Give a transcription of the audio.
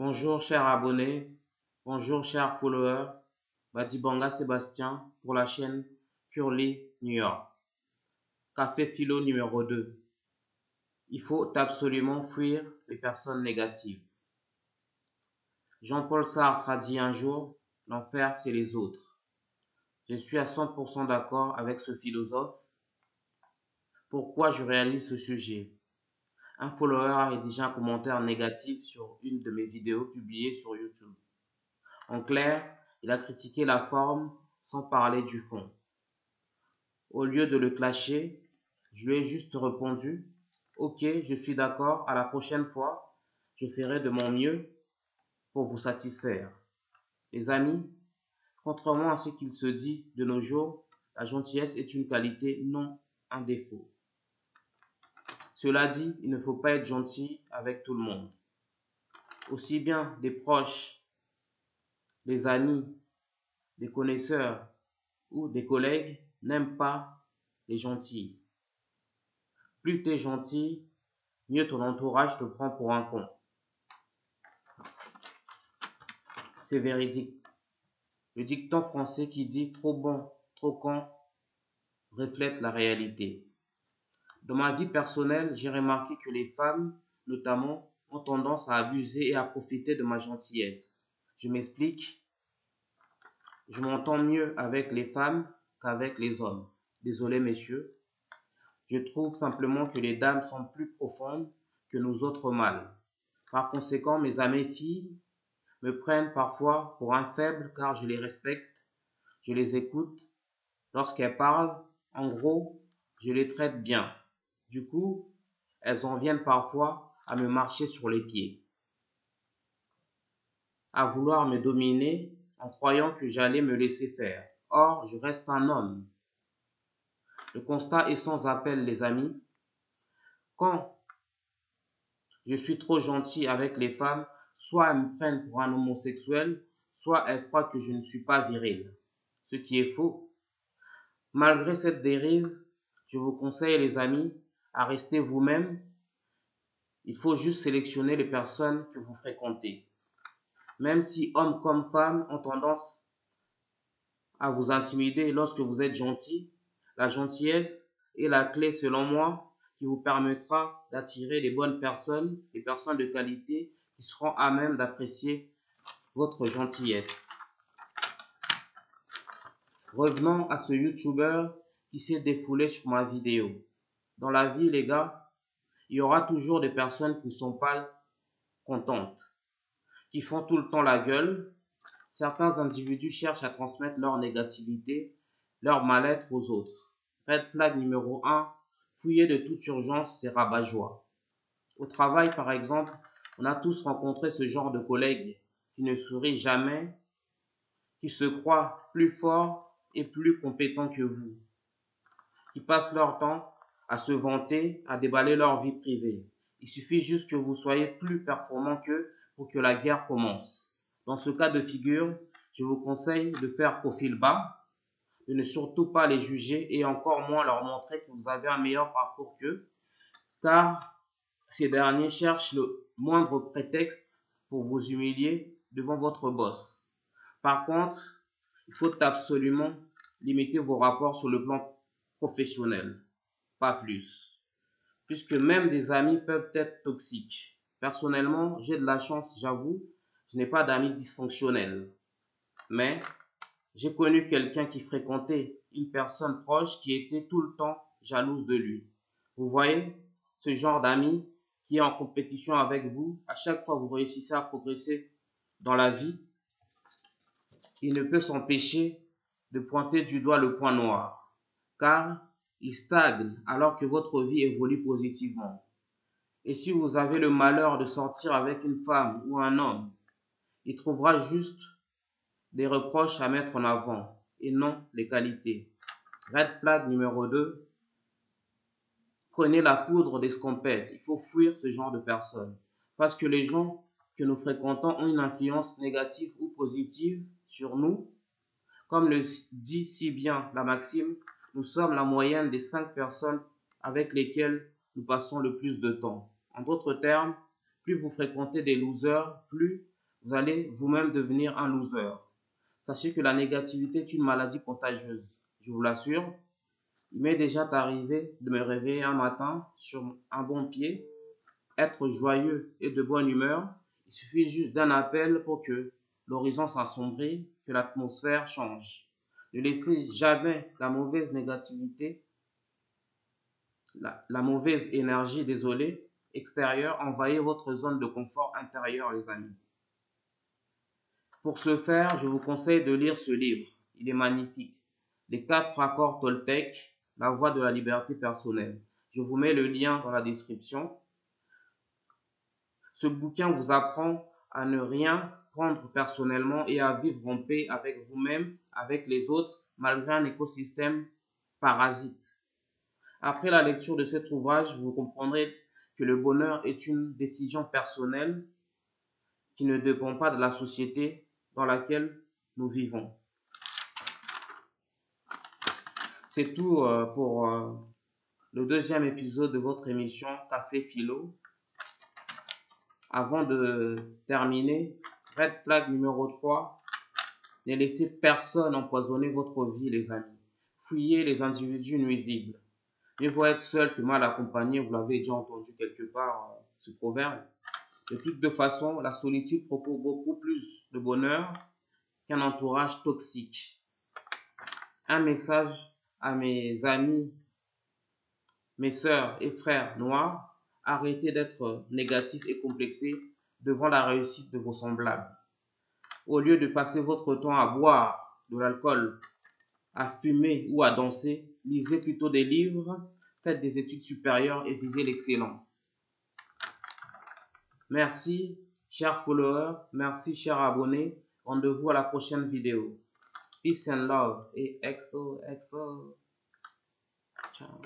Bonjour chers abonnés, bonjour chers followers, Badibanga Sébastien pour la chaîne Curly New York. Café philo numéro 2. Il faut absolument fuir les personnes négatives. Jean-Paul Sartre a dit un jour, l'enfer c'est les autres. Je suis à 100% d'accord avec ce philosophe. Pourquoi je réalise ce sujet? Un follower a rédigé un commentaire négatif sur une de mes vidéos publiées sur YouTube. En clair, il a critiqué la forme sans parler du fond. Au lieu de le clasher, je lui ai juste répondu « Ok, je suis d'accord, à la prochaine fois, je ferai de mon mieux pour vous satisfaire. » Les amis, contrairement à ce qu'il se dit de nos jours, la gentillesse est une qualité, non un défaut. Cela dit, il ne faut pas être gentil avec tout le monde. Aussi bien des proches, des amis, des connaisseurs ou des collègues n'aiment pas les gentils. Plus tu es gentil, mieux ton entourage te prend pour un con. C'est véridique. Le dicton français qui dit trop bon, trop con reflète la réalité. Dans ma vie personnelle, j'ai remarqué que les femmes, notamment, ont tendance à abuser et à profiter de ma gentillesse. Je m'explique. Je m'entends mieux avec les femmes qu'avec les hommes. Désolé, messieurs. Je trouve simplement que les dames sont plus profondes que nous autres mâles. Par conséquent, mes amies filles me prennent parfois pour un faible car je les respecte, je les écoute. Lorsqu'elles parlent, en gros, je les traite bien. Du coup, elles en viennent parfois à me marcher sur les pieds, à vouloir me dominer en croyant que j'allais me laisser faire. Or, je reste un homme. Le constat est sans appel, les amis. Quand je suis trop gentil avec les femmes, soit elles me prennent pour un homosexuel, soit elles croient que je ne suis pas viril. Ce qui est faux. Malgré cette dérive, je vous conseille, les amis, à rester vous-même. Il faut juste sélectionner les personnes que vous fréquentez. Même si hommes comme femmes ont tendance à vous intimider lorsque vous êtes gentil, la gentillesse est la clé, selon moi, qui vous permettra d'attirer les bonnes personnes, les personnes de qualité qui seront à même d'apprécier votre gentillesse. Revenons à ce YouTuber qui s'est défoulé sur ma vidéo. Dans la vie, les gars, il y aura toujours des personnes qui ne sont pas contentes, qui font tout le temps la gueule. Certains individus cherchent à transmettre leur négativité, leur mal-être aux autres. Red flag numéro 1, fouiller de toute urgence ses rabat-joie. Au travail, par exemple, on a tous rencontré ce genre de collègues qui ne sourient jamais, qui se croient plus forts et plus compétents que vous, qui passent leur temps à se vanter, à déballer leur vie privée. Il suffit juste que vous soyez plus performant qu'eux pour que la guerre commence. Dans ce cas de figure, je vous conseille de faire profil bas, de ne surtout pas les juger et encore moins leur montrer que vous avez un meilleur parcours qu'eux, car ces derniers cherchent le moindre prétexte pour vous humilier devant votre boss. Par contre, il faut absolument limiter vos rapports sur le plan professionnel, pas plus. Puisque même des amis peuvent être toxiques. Personnellement, j'ai de la chance, j'avoue, je n'ai pas d'amis dysfonctionnels. Mais j'ai connu quelqu'un qui fréquentait une personne proche qui était tout le temps jalouse de lui. Vous voyez, ce genre d'ami qui est en compétition avec vous, à chaque fois que vous réussissez à progresser dans la vie, il ne peut s'empêcher de pointer du doigt le point noir, car il stagne alors que votre vie évolue positivement. Et si vous avez le malheur de sortir avec une femme ou un homme, il trouvera juste des reproches à mettre en avant et non les qualités. Red flag numéro 2, prenez la poudre d'escampette. Il faut fuir ce genre de personnes parce que les gens que nous fréquentons ont une influence négative ou positive sur nous. Comme le dit si bien la maxime, nous sommes la moyenne des 5 personnes avec lesquelles nous passons le plus de temps. En d'autres termes, plus vous fréquentez des losers, plus vous allez vous-même devenir un loser. Sachez que la négativité est une maladie contagieuse. Je vous l'assure. Il m'est déjà arrivé de me réveiller un matin sur un bon pied, être joyeux et de bonne humeur. Il suffit juste d'un appel pour que l'horizon s'assombrit, que l'atmosphère change. Ne laissez jamais la mauvaise négativité, la mauvaise énergie, extérieure envahir votre zone de confort intérieur, les amis. Pour ce faire, je vous conseille de lire ce livre. Il est magnifique. Les 4 accords Toltec, la voie de la liberté personnelle. Je vous mets le lien dans la description. Ce bouquin vous apprend à ne rien prendre personnellement et à vivre en paix avec vous-même, avec les autres, malgré un écosystème parasite. Après la lecture de cet ouvrage, vous comprendrez que le bonheur est une décision personnelle qui ne dépend pas de la société dans laquelle nous vivons. C'est tout pour le deuxième épisode de votre émission Café Philo. Avant de terminer, red flag numéro 3, ne laissez personne empoisonner votre vie, les amis. Fuyez les individus nuisibles. Mieux vaut être seul que mal accompagné, vous l'avez déjà entendu quelque part, ce proverbe. De toutes deux façons, la solitude procure beaucoup plus de bonheur qu'un entourage toxique. Un message à mes amis, mes sœurs et frères noirs, arrêtez d'être négatifs et complexés devant la réussite de vos semblables. Au lieu de passer votre temps à boire de l'alcool, à fumer ou à danser, lisez plutôt des livres, faites des études supérieures et visez l'excellence. Merci, chers followers, merci, chers abonnés. Rendez-vous à la prochaine vidéo. Peace and love et XOXO. Ciao.